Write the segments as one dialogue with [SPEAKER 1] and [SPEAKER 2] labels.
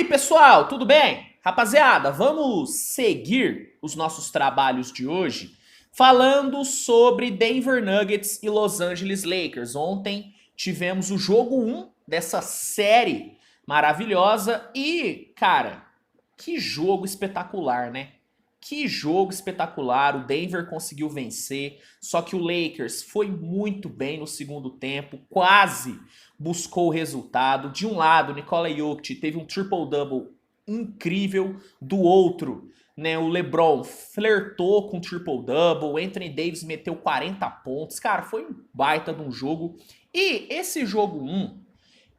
[SPEAKER 1] aí, pessoal, tudo bem? Rapaziada, vamos seguir os nossos trabalhos de hoje falando sobre Denver Nuggets e Los Angeles Lakers. Ontem tivemos o jogo 1 dessa série maravilhosa e, cara, que jogo espetacular, né? Que jogo espetacular, o Denver conseguiu vencer, só que o Lakers foi muito bem no segundo tempo, quase buscou o resultado. De um lado, Nikola Jokic teve um triple-double incrível, do outro, né, o LeBron flertou com triple-double, Anthony Davis meteu 40 pontos, cara, foi um baita de um jogo. E esse jogo 1,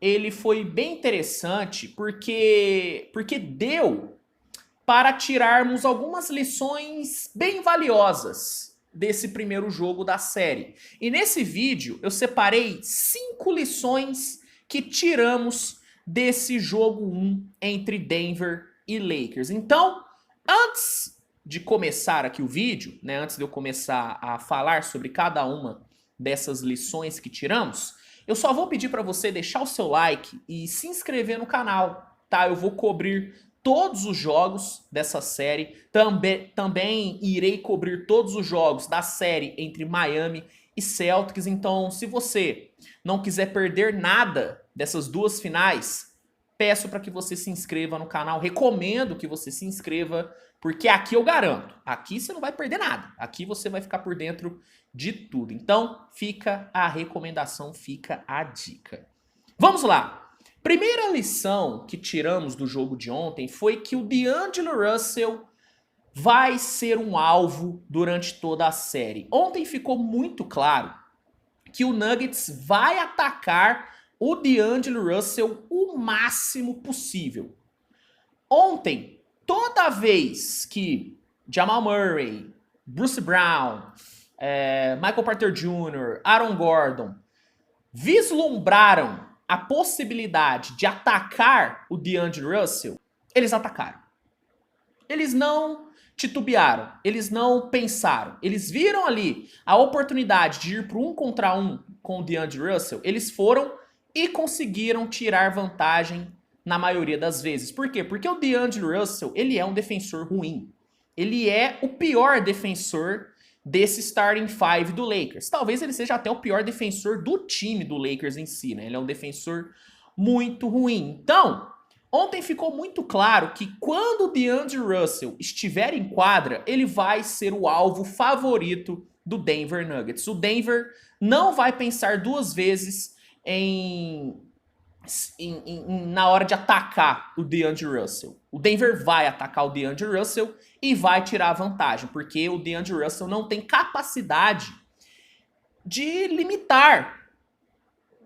[SPEAKER 1] ele foi bem interessante porque deu para tirarmos algumas lições bem valiosas desse primeiro jogo da série. E nesse vídeo eu separei 5 lições que tiramos desse jogo 1 entre Denver e Lakers. Então, antes de começar aqui o vídeo, né, antes de eu começar a falar sobre cada uma dessas lições que tiramos, eu só vou pedir para você deixar o seu like e se inscrever no canal, tá? Eu vou cobrir todos os jogos dessa série, também irei cobrir todos os jogos da série entre Miami e Celtics, então se você não quiser perder nada dessas duas finais, peço para que você se inscreva no canal, recomendo que você se inscreva, porque aqui eu garanto, aqui você não vai perder nada, aqui você vai ficar por dentro de tudo. Então fica a recomendação, fica a dica. Vamos lá! Primeira lição que tiramos do jogo de ontem foi que o D'Angelo Russell vai ser um alvo durante toda a série. Ontem ficou muito claro que o Nuggets vai atacar o D'Angelo Russell o máximo possível. Ontem, toda vez que Jamal Murray, Bruce Brown, Michael Porter Jr., Aaron Gordon vislumbraram a possibilidade de atacar o D'Angelo Russell, eles atacaram. Eles não titubearam, eles não pensaram. Eles viram ali a oportunidade de ir para um contra um com o D'Angelo Russell, eles foram e conseguiram tirar vantagem na maioria das vezes. Por quê? Porque o D'Angelo Russell, ele é um defensor ruim. Ele é o pior defensor desse starting five do Lakers. Talvez ele seja até o pior defensor do time do Lakers em si, né? Ele é um defensor muito ruim. Então, ontem ficou muito claro que quando o D'Angelo Russell estiver em quadra, ele vai ser o alvo favorito do Denver Nuggets. O Denver não vai pensar duas vezes na hora de atacar o D'Angelo Russell. O Denver vai atacar o D'Angelo Russell e vai tirar a vantagem, porque o D'Angelo Russell não tem capacidade de limitar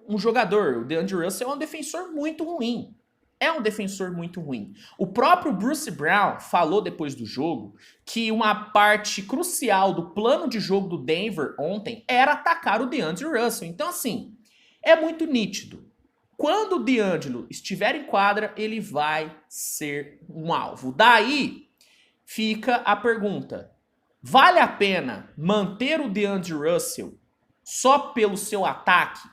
[SPEAKER 1] um jogador. O D'Angelo Russell é um defensor muito ruim. É um defensor muito ruim. O próprio Bruce Brown falou depois do jogo que uma parte crucial do plano de jogo do Denver ontem era atacar o D'Angelo Russell. Então, assim, é muito nítido. Quando o D'Angelo estiver em quadra, ele vai ser um alvo. Daí fica a pergunta: vale a pena manter o D'Angelo Russell só pelo seu ataque?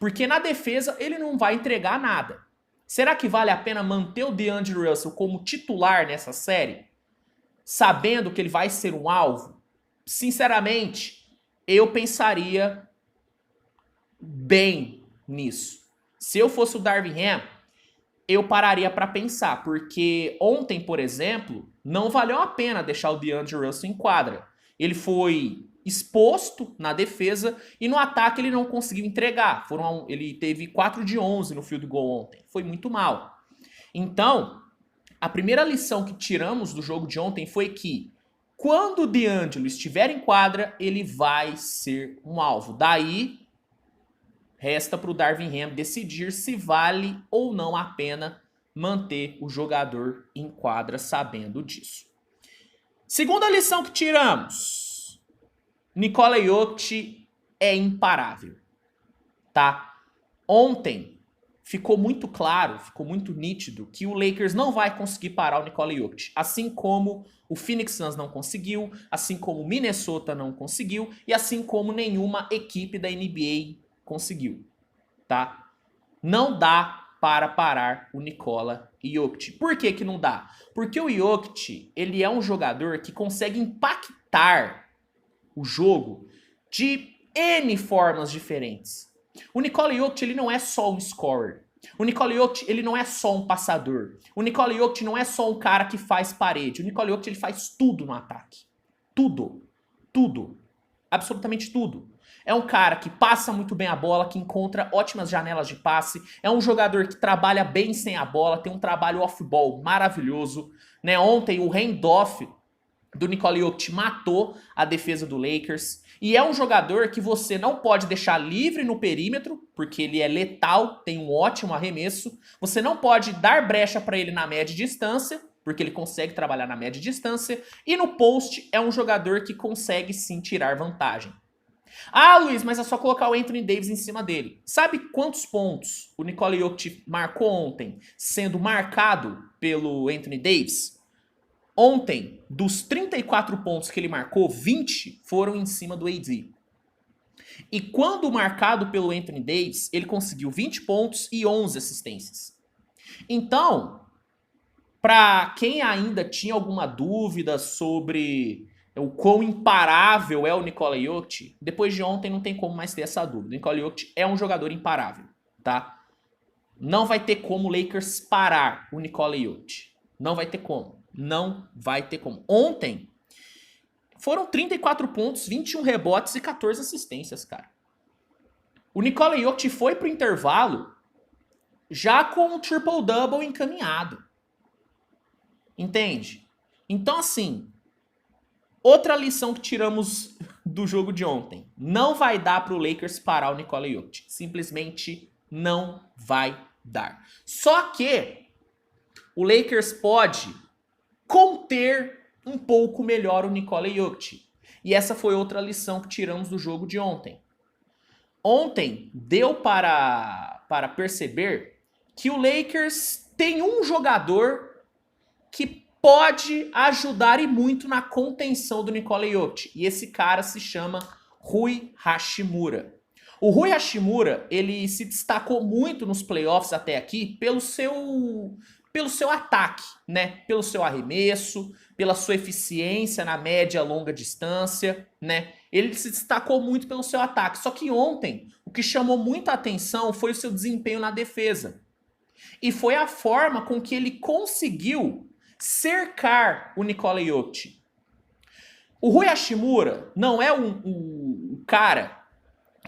[SPEAKER 1] Porque na defesa ele não vai entregar nada. Será que vale a pena manter o D'Angelo Russell como titular nessa série, sabendo que ele vai ser um alvo? Sinceramente, eu pensaria bem nisso. Se eu fosse o Darvin Ham, eu pararia para pensar, porque ontem, por exemplo, não valeu a pena deixar o D'Angelo Russell em quadra. Ele foi exposto na defesa e no ataque ele não conseguiu entregar. Ele teve 4 de 11 no field goal ontem. Foi muito mal. Então, a primeira lição que tiramos do jogo de ontem foi que quando o D'Angelo estiver em quadra, ele vai ser um alvo. Daí resta para o Darvin Ham decidir se vale ou não a pena manter o jogador em quadra sabendo disso. Segunda lição que tiramos: Nikola Jokic é imparável, tá? Ontem ficou muito claro, ficou muito nítido que o Lakers não vai conseguir parar o Nikola Jokic, assim como o Phoenix Suns não conseguiu, assim como o Minnesota não conseguiu e assim como nenhuma equipe da NBA conseguiu, tá? Não dá para parar o Nikola Jokic. Por que que não dá? Porque o Jokic, ele é um jogador que consegue impactar o jogo de N formas diferentes. O Nikola Jokic, ele não é só um scorer. O Nikola Jokic, ele não é só um passador. O Nikola Jokic não é só um cara que faz parede. O Nikola Jokic, ele faz tudo no ataque. Tudo. Tudo. Absolutamente tudo. É um cara que passa muito bem a bola, que encontra ótimas janelas de passe. É um jogador que trabalha bem sem a bola, tem um trabalho off-ball maravilhoso. Né? Ontem o handoff do Nikola Jokic matou a defesa do Lakers. E é um jogador que você não pode deixar livre no perímetro, porque ele é letal, tem um ótimo arremesso. Você não pode dar brecha para ele na média distância, porque ele consegue trabalhar na média distância. E no post é um jogador que consegue sim tirar vantagem. Ah, Luiz, mas é só colocar o Anthony Davis em cima dele. Sabe quantos pontos o Nikola Jokic marcou ontem, sendo marcado pelo Anthony Davis? Ontem, dos 34 pontos que ele marcou, 20 foram em cima do AD. E quando marcado pelo Anthony Davis, ele conseguiu 20 pontos e 11 assistências. Então, para quem ainda tinha alguma dúvida sobre o quão imparável é o Nikola Jokic, depois de ontem não tem como mais ter essa dúvida. O Nikola Jokic é um jogador imparável, tá? Não vai ter como o Lakers parar o Nikola Jokic. Não vai ter como. Não vai ter como. Ontem foram 34 pontos, 21 rebotes e 14 assistências, cara. O Nikola Jokic foi pro intervalo já com o triple-double encaminhado. Entende? Então, assim, outra lição que tiramos do jogo de ontem. Não vai dar pro Lakers parar o Nikola Jokic. Simplesmente não vai dar. Só que o Lakers pode conter um pouco melhor o Nikola Jokic. E essa foi outra lição que tiramos do jogo de ontem. Ontem deu para perceber que o Lakers tem um jogador que pode ajudar e muito na contenção do Nikola Jokic. E esse cara se chama Rui Hachimura. O Rui Hachimura, ele se destacou muito nos playoffs até aqui pelo seu ataque, né? Pelo seu arremesso, pela sua eficiência na média longa distância, né? Ele se destacou muito pelo seu ataque. Só que ontem, o que chamou muita atenção foi o seu desempenho na defesa. E foi a forma com que ele conseguiu cercar o Nikola Jokic. O Rui Hachimura não é um cara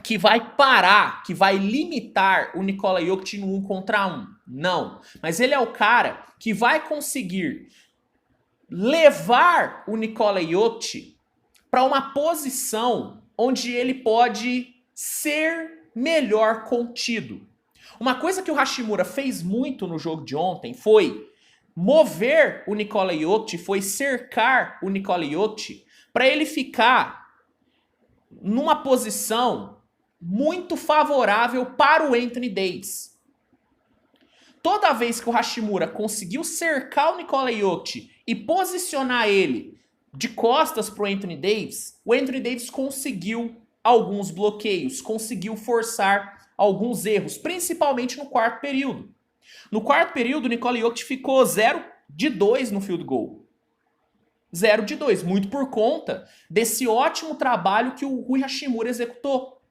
[SPEAKER 1] que vai parar, que vai limitar o Nikola Jokic no 1 contra 1. Não. Mas ele é o cara que vai conseguir levar o Nikola Jokic para uma posição onde ele pode ser melhor contido. Uma coisa que o Hachimura fez muito no jogo de ontem foi mover o Nikola Jokic, foi cercar o Nikola Jokic para ele ficar numa posição muito favorável para o Anthony Davis. Toda vez que o Hachimura conseguiu cercar o Nikola Jokic e posicionar ele de costas para o Anthony Davis conseguiu alguns bloqueios, conseguiu forçar alguns erros, principalmente no quarto período. No quarto período, o Nikola Jokic ficou 0 de 2 no field goal. 0 de 2, muito por conta desse ótimo trabalho que o Rui Hachimura executou.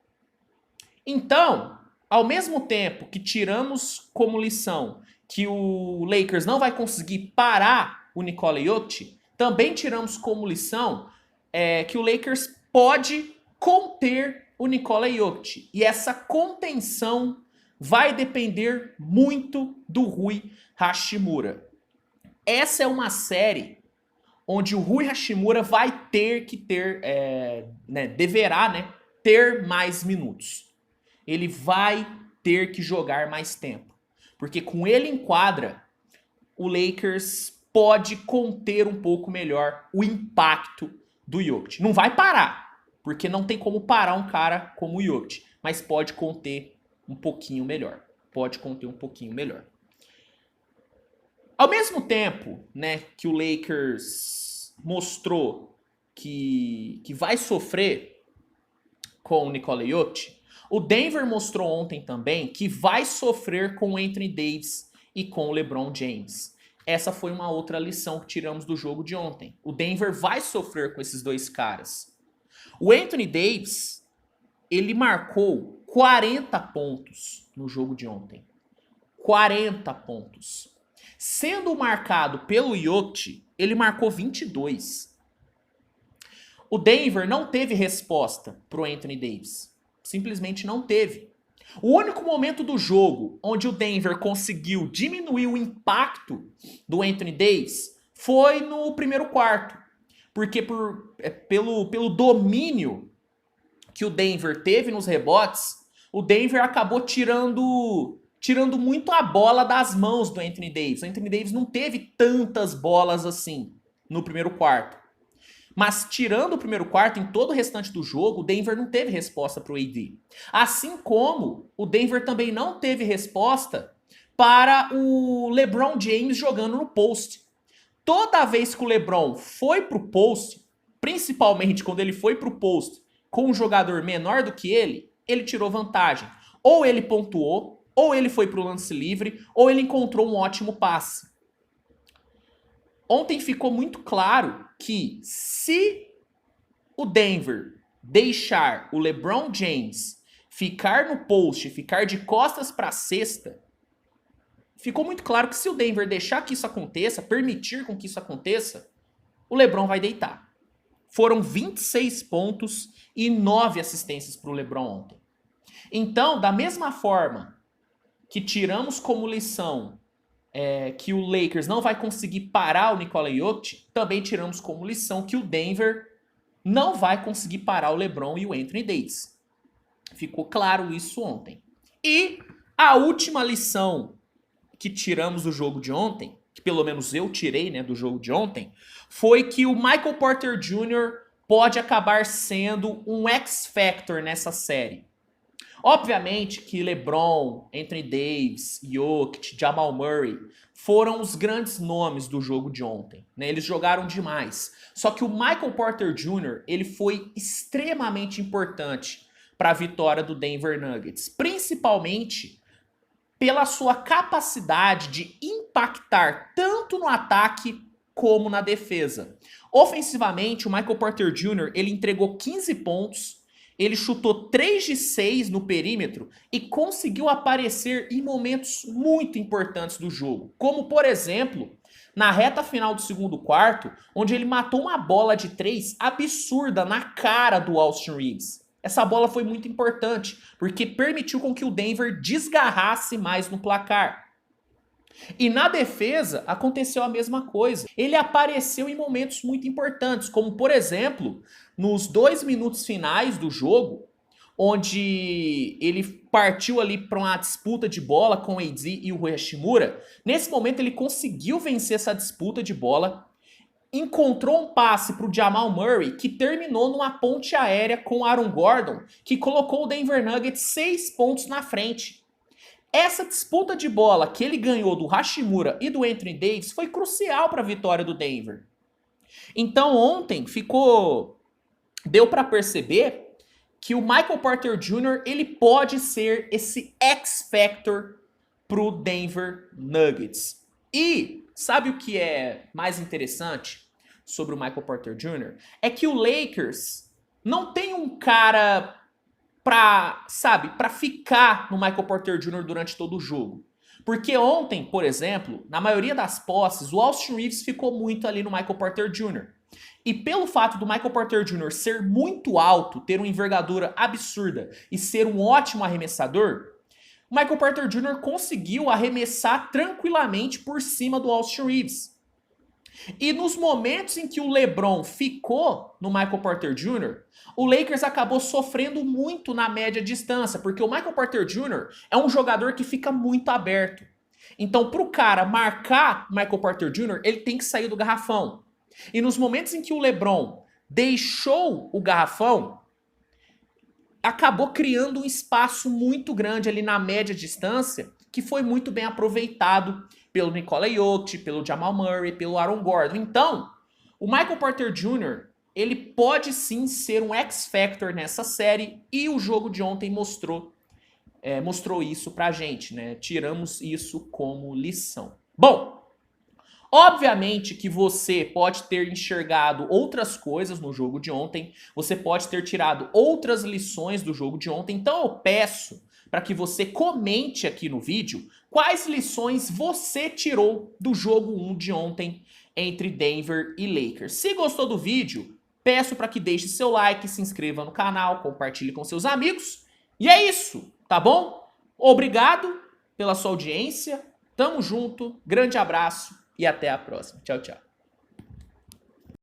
[SPEAKER 1] Então, ao mesmo tempo que tiramos como lição que o Lakers não vai conseguir parar o Nikola Jokic, também tiramos como lição que o Lakers pode conter o Nikola Jokic. E essa contenção vai depender muito do Rui Hachimura. Essa é uma série onde o Rui Hachimura vai ter que ter, deverá ter mais minutos. Ele vai ter que jogar mais tempo. Porque com ele em quadra, o Lakers pode conter um pouco melhor o impacto do Jokic. Não vai parar, porque não tem como parar um cara como o Jokic, mas pode conter um pouquinho melhor. Pode conter um pouquinho melhor. Ao mesmo tempo, que o Lakers mostrou que vai sofrer com o Nikola Jokic, O Denver mostrou ontem também que vai sofrer com o Anthony Davis e com o LeBron James. Essa foi uma outra lição que tiramos do jogo de ontem. O Denver vai sofrer com esses dois caras. O Anthony Davis, ele marcou 40 pontos no jogo de ontem. 40 pontos. Sendo marcado pelo Jokic, ele marcou 22. O Denver não teve resposta pro Anthony Davis. Simplesmente não teve. O único momento do jogo onde o Denver conseguiu diminuir o impacto do Anthony Davis foi no primeiro quarto. Porque pelo domínio que o Denver teve nos rebotes, o Denver acabou tirando muito a bola das mãos do Anthony Davis. O Anthony Davis não teve tantas bolas assim no primeiro quarto. Mas tirando o primeiro quarto, em todo o restante do jogo, o Denver não teve resposta para o AD. Assim como o Denver também não teve resposta para o LeBron James jogando no post. Toda vez que o LeBron foi para o post, principalmente quando ele foi para o post com um jogador menor do que ele tirou vantagem. Ou ele pontuou, ou ele foi para o lance livre, ou ele encontrou um ótimo passe. Ontem ficou muito claro que se o Denver deixar o LeBron James ficar no post, ficar de costas para a cesta, ficou muito claro que se o Denver deixar que isso aconteça, permitir com que isso aconteça, o LeBron vai deitar. Foram 26 pontos e 9 assistências para o LeBron ontem. Então, da mesma forma que tiramos como lição que o Lakers não vai conseguir parar o Nikola Jokic, também tiramos como lição que o Denver não vai conseguir parar o LeBron e o Anthony Davis. Ficou claro isso ontem. E a última lição que tiramos do jogo de ontem, que pelo menos eu tirei, né, do jogo de ontem, foi que o Michael Porter Jr. pode acabar sendo um X-Factor nessa série. Obviamente que LeBron, Anthony Davis, Jokic, Jamal Murray foram os grandes nomes do jogo de ontem, né? Eles jogaram demais. Só que o Michael Porter Jr. ele foi extremamente importante para a vitória do Denver Nuggets, principalmente pela sua capacidade de impactar tanto no ataque como na defesa. Ofensivamente, o Michael Porter Jr. ele entregou 15 pontos. Ele chutou 3 de 6 no perímetro e conseguiu aparecer em momentos muito importantes do jogo. Como, por exemplo, na reta final do segundo quarto, onde ele matou uma bola de 3 absurda na cara do Austin Reaves. Essa bola foi muito importante, porque permitiu com que o Denver desgarrasse mais no placar. E na defesa, aconteceu a mesma coisa. Ele apareceu em momentos muito importantes, como, por exemplo, nos 2 minutos finais do jogo, onde ele partiu ali para uma disputa de bola com o AD e o Hashimura. Nesse momento, ele conseguiu vencer essa disputa de bola, encontrou um passe para o Jamal Murray, que terminou numa ponte aérea com o Aaron Gordon, que colocou o Denver Nuggets 6 pontos na frente. Essa disputa de bola que ele ganhou do Hashimura e do Anthony Davis foi crucial para a vitória do Denver. Então ontem deu para perceber que o Michael Porter Jr. ele pode ser esse X-Factor pro Denver Nuggets. E sabe o que é mais interessante sobre o Michael Porter Jr.? É que o Lakers não tem um cara pra ficar no Michael Porter Jr. durante todo o jogo. Porque ontem, por exemplo, na maioria das posses, o Austin Reaves ficou muito ali no Michael Porter Jr. E pelo fato do Michael Porter Jr. ser muito alto, ter uma envergadura absurda e ser um ótimo arremessador, o Michael Porter Jr. conseguiu arremessar tranquilamente por cima do Austin Reaves. E nos momentos em que o LeBron ficou no Michael Porter Jr., o Lakers acabou sofrendo muito na média distância, porque o Michael Porter Jr. é um jogador que fica muito aberto. Então, para o cara marcar o Michael Porter Jr., ele tem que sair do garrafão. E nos momentos em que o LeBron deixou o garrafão, acabou criando um espaço muito grande ali na média distância, que foi muito bem aproveitado pelo Nikola Jokic, pelo Jamal Murray, pelo Aaron Gordon. Então, o Michael Porter Jr., ele pode sim ser um X-Factor nessa série e o jogo de ontem mostrou isso pra gente, né? Tiramos isso como lição. Bom, obviamente que você pode ter enxergado outras coisas no jogo de ontem, você pode ter tirado outras lições do jogo de ontem, então eu peço para que você comente aqui no vídeo quais lições você tirou do jogo 1 de ontem entre Denver e Lakers. Se gostou do vídeo, peço para que deixe seu like, se inscreva no canal, compartilhe com seus amigos. E é isso, tá bom? Obrigado pela sua audiência, tamo junto, grande abraço e até a próxima. Tchau, tchau.